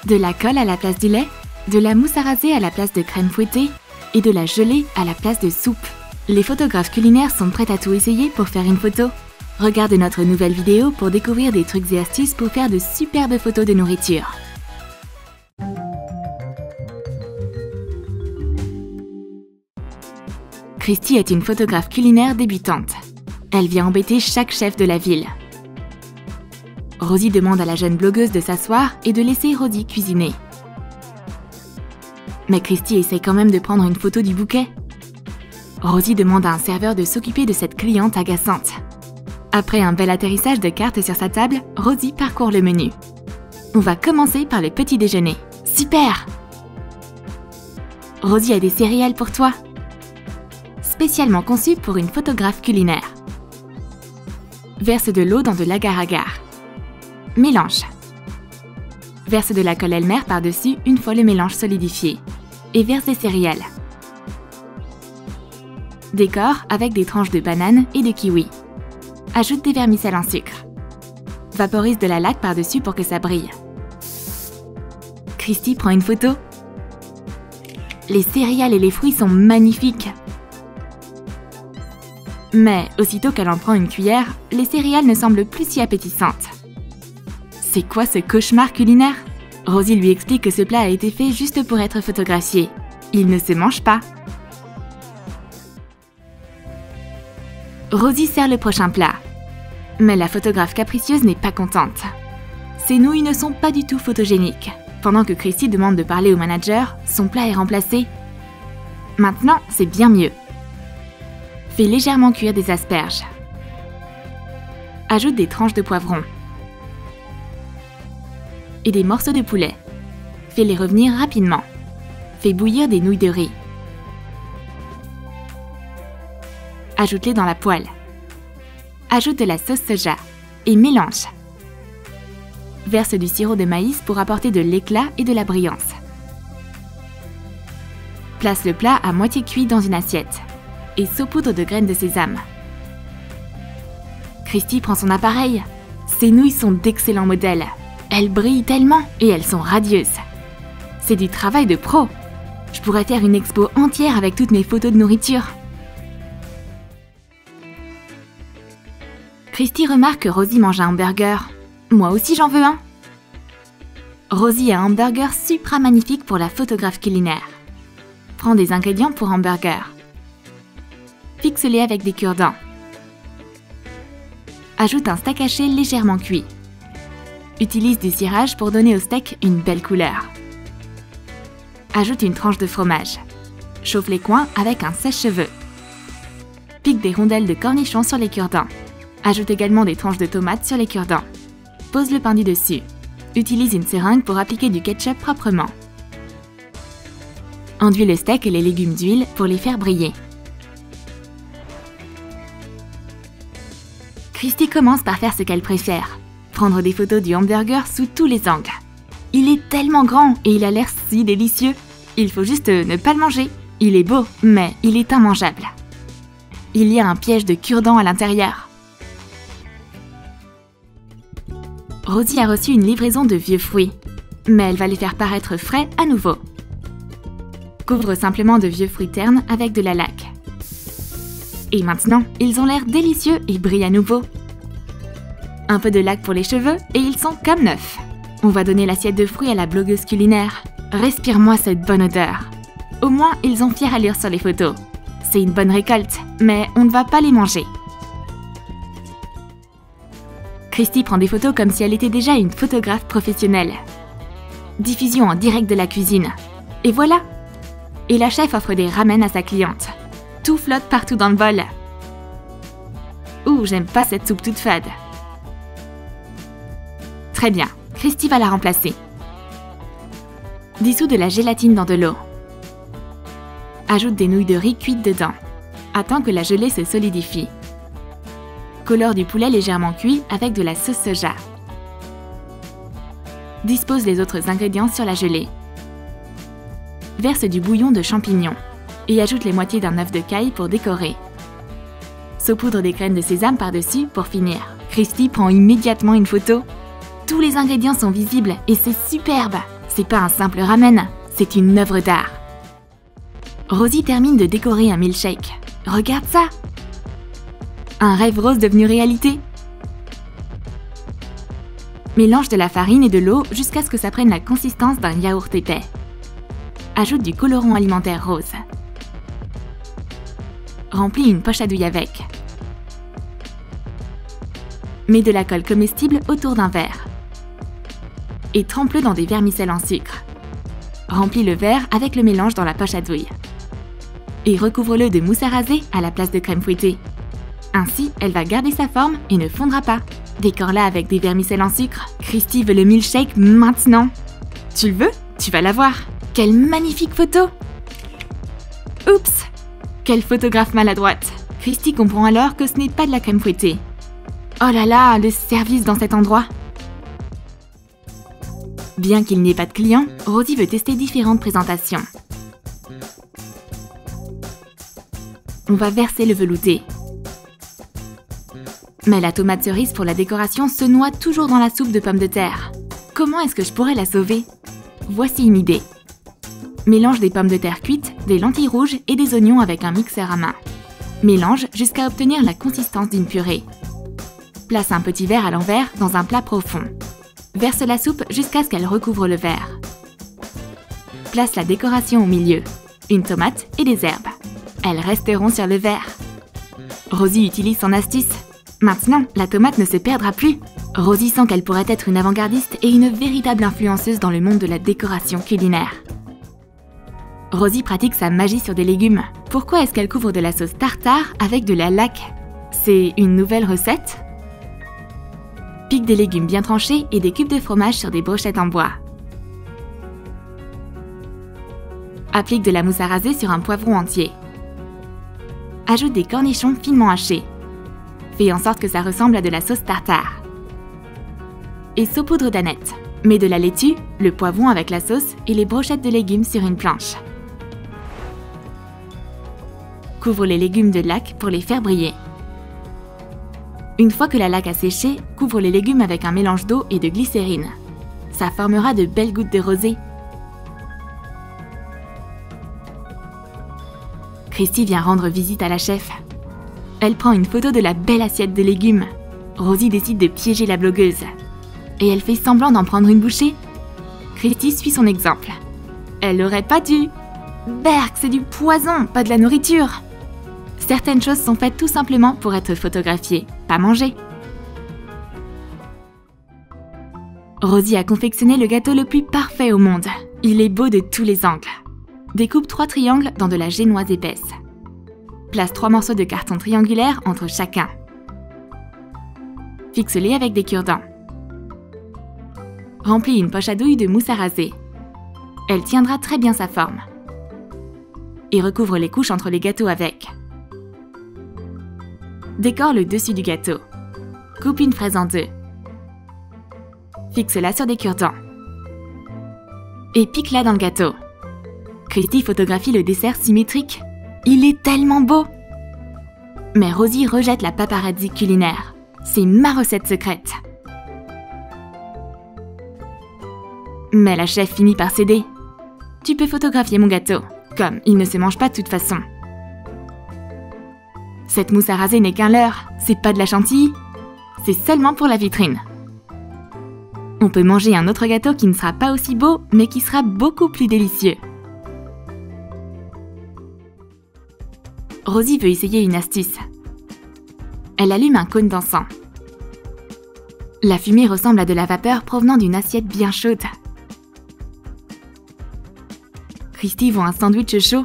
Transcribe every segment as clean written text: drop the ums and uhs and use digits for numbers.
De la colle à la place du lait, de la mousse à raser à la place de crème fouettée et de la gelée à la place de soupe. Les photographes culinaires sont prêts à tout essayer pour faire une photo. Regarde notre nouvelle vidéo pour découvrir des trucs et astuces pour faire de superbes photos de nourriture. Christy est une photographe culinaire débutante. Elle vient embêter chaque chef de la ville. Rosie demande à la jeune blogueuse de s'asseoir et de laisser Rosie cuisiner. Mais Christy essaie quand même de prendre une photo du bouquet. Rosie demande à un serveur de s'occuper de cette cliente agaçante. Après un bel atterrissage de cartes sur sa table, Rosie parcourt le menu. On va commencer par le petit déjeuner. Super! Rosie a des céréales pour toi. Spécialement conçues pour une photographe culinaire. Verse de l'eau dans de l'agar-agar. Mélange. Verse de la colle Elmer par-dessus une fois le mélange solidifié. Et verse des céréales. Décore avec des tranches de banane et de kiwi. Ajoute des vermicelles en sucre. Vaporise de la laque par-dessus pour que ça brille. Christy prend une photo. Les céréales et les fruits sont magnifiques. Mais aussitôt qu'elle en prend une cuillère, les céréales ne semblent plus si appétissantes. C'est quoi ce cauchemar culinaire? Rosie lui explique que ce plat a été fait juste pour être photographié. Il ne se mange pas. Rosie sert le prochain plat. Mais la photographe capricieuse n'est pas contente. Ses nouilles ne sont pas du tout photogéniques. Pendant que Christy demande de parler au manager, son plat est remplacé. Maintenant, c'est bien mieux. Fais légèrement cuire des asperges. Ajoute des tranches de poivron. Et des morceaux de poulet. Fais-les revenir rapidement. Fais bouillir des nouilles de riz. Ajoute-les dans la poêle. Ajoute de la sauce soja et mélange. Verse du sirop de maïs pour apporter de l'éclat et de la brillance. Place le plat à moitié cuit dans une assiette et saupoudre de graines de sésame. Christy prend son appareil. Ses nouilles sont d'excellents modèles. Elles brillent tellement et elles sont radieuses. C'est du travail de pro. Je pourrais faire une expo entière avec toutes mes photos de nourriture. Christy remarque que Rosie mange un hamburger. Moi aussi j'en veux un. Rosie a un hamburger supra magnifique pour la photographe culinaire. Prends des ingrédients pour hamburger. Fixe-les avec des cure-dents. Ajoute un steak haché légèrement cuit. Utilise du cirage pour donner au steak une belle couleur. Ajoute une tranche de fromage. Chauffe les coins avec un sèche-cheveux. Pique des rondelles de cornichons sur les cure-dents. Ajoute également des tranches de tomates sur les cure-dents. Pose le pain du dessus. Utilise une seringue pour appliquer du ketchup proprement. Enduis le steak et les légumes d'huile pour les faire briller. Christy commence par faire ce qu'elle préfère. Prendre des photos du hamburger sous tous les angles. Il est tellement grand et il a l'air si délicieux. Il faut juste ne pas le manger. Il est beau, mais il est immangeable. Il y a un piège de cure-dents à l'intérieur. Rosie a reçu une livraison de vieux fruits, mais elle va les faire paraître frais à nouveau. Couvre simplement de vieux fruits ternes avec de la laque. Et maintenant, ils ont l'air délicieux et brillent à nouveau. Un peu de laque pour les cheveux et ils sont comme neufs. On va donner l'assiette de fruits à la blogueuse culinaire. Respire-moi cette bonne odeur. Au moins, ils ont fière allure sur les photos. C'est une bonne récolte, mais on ne va pas les manger. Christy prend des photos comme si elle était déjà une photographe professionnelle. Diffusion en direct de la cuisine. Et voilà! Et la chef offre des ramen à sa cliente. Tout flotte partout dans le bol. Ouh, j'aime pas cette soupe toute fade. Très bien, Christy va la remplacer. Dissous de la gélatine dans de l'eau. Ajoute des nouilles de riz cuites dedans. Attends que la gelée se solidifie. Colore du poulet légèrement cuit avec de la sauce soja. Dispose les autres ingrédients sur la gelée. Verse du bouillon de champignons et ajoute les moitiés d'un œuf de caille pour décorer. Saupoudre des graines de sésame par-dessus pour finir. Christy prend immédiatement une photo. Tous les ingrédients sont visibles et c'est superbe. C'est pas un simple ramen, c'est une œuvre d'art. Rosie termine de décorer un milkshake. Regarde ça! Un rêve rose devenu réalité. Mélange de la farine et de l'eau jusqu'à ce que ça prenne la consistance d'un yaourt épais. Ajoute du colorant alimentaire rose. Remplis une poche à douille avec. Mets de la colle comestible autour d'un verre. Et trempe-le dans des vermicelles en sucre. Remplis le verre avec le mélange dans la poche à douille. Et recouvre-le de mousse à raser à la place de crème fouettée. Ainsi, elle va garder sa forme et ne fondra pas. Décore-la avec des vermicelles en sucre. Christy veut le milkshake maintenant. Tu le veux? Tu vas l'avoir. Quelle magnifique photo! Oups! Quelle photographe maladroite! Christy comprend alors que ce n'est pas de la crème fouettée. Oh là là, le service dans cet endroit! Bien qu'il n'y ait pas de clients, Rosie veut tester différentes présentations. On va verser le velouté. Mais la tomate cerise pour la décoration se noie toujours dans la soupe de pommes de terre. Comment est-ce que je pourrais la sauver? Voici une idée. Mélange des pommes de terre cuites, des lentilles rouges et des oignons avec un mixeur à main. Mélange jusqu'à obtenir la consistance d'une purée. Place un petit verre à l'envers dans un plat profond. Verse la soupe jusqu'à ce qu'elle recouvre le verre. Place la décoration au milieu. Une tomate et des herbes. Elles resteront sur le verre. Rosie utilise son astuce. Maintenant, la tomate ne se perdra plus. Rosie sent qu'elle pourrait être une avant-gardiste et une véritable influenceuse dans le monde de la décoration culinaire. Rosie pratique sa magie sur des légumes. Pourquoi est-ce qu'elle couvre de la sauce tartare avec de la laque? C'est une nouvelle recette? Pique des légumes bien tranchés et des cubes de fromage sur des brochettes en bois. Applique de la mousse à raser sur un poivron entier. Ajoute des cornichons finement hachés. Fais en sorte que ça ressemble à de la sauce tartare. Et saupoudre d'aneth. Mets de la laitue, le poivron avec la sauce et les brochettes de légumes sur une planche. Couvre les légumes de laque pour les faire briller. Une fois que la laque a séché, couvre les légumes avec un mélange d'eau et de glycérine. Ça formera de belles gouttes de rosée. Christy vient rendre visite à la chef. Elle prend une photo de la belle assiette de légumes. Rosie décide de piéger la blogueuse. Et elle fait semblant d'en prendre une bouchée. Christy suit son exemple. Elle n'aurait pas dû. Berk, c'est du poison, pas de la nourriture. Certaines choses sont faites tout simplement pour être photographiées, pas mangées. Rosie a confectionné le gâteau le plus parfait au monde. Il est beau de tous les angles. Découpe 3 triangles dans de la génoise épaisse. Place 3 morceaux de carton triangulaire entre chacun. Fixe-les avec des cure-dents. Remplis une poche à douille de mousse à raser. Elle tiendra très bien sa forme. Et recouvre les couches entre les gâteaux avec. Décore le dessus du gâteau. Coupe une fraise en 2. Fixe-la sur des cure-dents. Et pique-la dans le gâteau. Christy photographie le dessert symétrique. Il est tellement beau! Mais Rosie rejette la paparazzi culinaire. C'est ma recette secrète. Mais la chef finit par céder. Tu peux photographier mon gâteau, comme il ne se mange pas de toute façon. Cette mousse à raser n'est qu'un leurre, c'est pas de la chantilly. C'est seulement pour la vitrine. On peut manger un autre gâteau qui ne sera pas aussi beau, mais qui sera beaucoup plus délicieux. Rosie veut essayer une astuce. Elle allume un cône d'encens. La fumée ressemble à de la vapeur provenant d'une assiette bien chaude. Christy voit un sandwich chaud.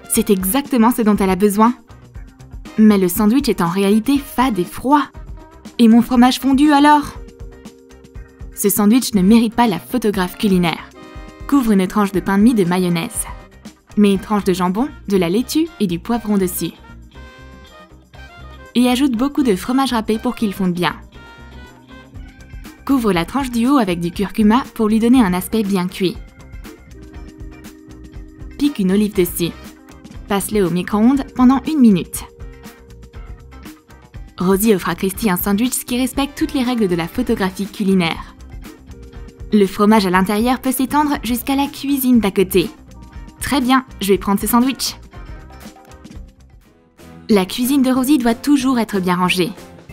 C'est exactement ce dont elle a besoin. Mais le sandwich est en réalité fade et froid. Et mon fromage fondu alors? Ce sandwich ne mérite pas la photographe culinaire. Couvre une tranche de pain de mie de mayonnaise. Mets une tranche de jambon, de la laitue et du poivron dessus. Et ajoute beaucoup de fromage râpé pour qu'il fonde bien. Couvre la tranche du haut avec du curcuma pour lui donner un aspect bien cuit. Pique une olive dessus. Passe-le au micro-ondes pendant 1 minute. Rosie offre à Christy un sandwich qui respecte toutes les règles de la photographie culinaire. Le fromage à l'intérieur peut s'étendre jusqu'à la cuisine d'à côté. Très bien, je vais prendre ce sandwich. La cuisine de Rosie doit toujours être bien rangée.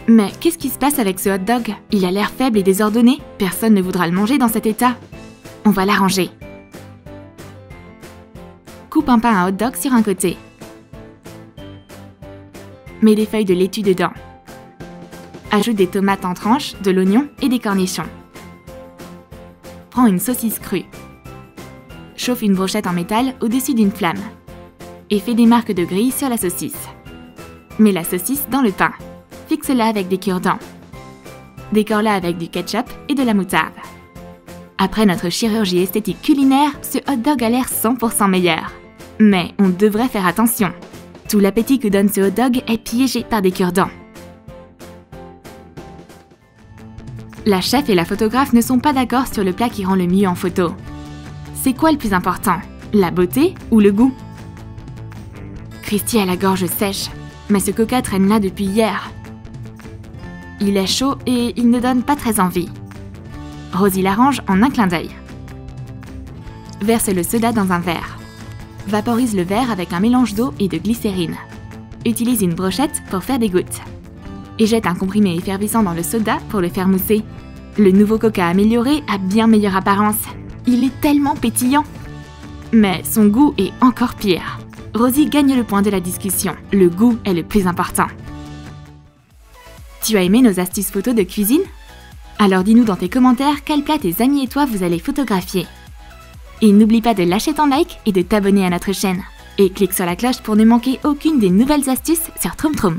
Mais qu'est-ce qui se passe avec ce hot dog? Il a l'air faible et désordonné. Personne ne voudra le manger dans cet état. On va l'arranger. Coupe un pain à hot dog sur un côté. Mets des feuilles de laitue dedans. Ajoute des tomates en tranches, de l'oignon et des cornichons. Prends une saucisse crue. Chauffe une brochette en métal au-dessus d'une flamme. Et fais des marques de grille sur la saucisse. Mets la saucisse dans le pain. Fixe-la avec des cure-dents. Décore-la avec du ketchup et de la moutarde. Après notre chirurgie esthétique culinaire, ce hot dog a l'air 100% meilleur. Mais on devrait faire attention. Tout l'appétit que donne ce hot dog est piégé par des cure-dents. La chef et la photographe ne sont pas d'accord sur le plat qui rend le mieux en photo. C'est quoi le plus important? La beauté ou le goût? Christy a la gorge sèche, mais ce coca traîne là depuis hier. Il est chaud et il ne donne pas très envie. Rosie l'arrange en un clin d'œil. Verse le soda dans un verre. Vaporise le verre avec un mélange d'eau et de glycérine. Utilise une brochette pour faire des gouttes. Et jette un comprimé effervescent dans le soda pour le faire mousser. Le nouveau coca amélioré a bien meilleure apparence. Il est tellement pétillant. Mais son goût est encore pire. Rosie gagne le point de la discussion. Le goût est le plus important. Tu as aimé nos astuces photos de cuisine? Alors dis-nous dans tes commentaires quel plat tes amis et toi vous allez photographier. Et n'oublie pas de lâcher ton like et de t'abonner à notre chaîne. Et clique sur la cloche pour ne manquer aucune des nouvelles astuces sur Troom Troom.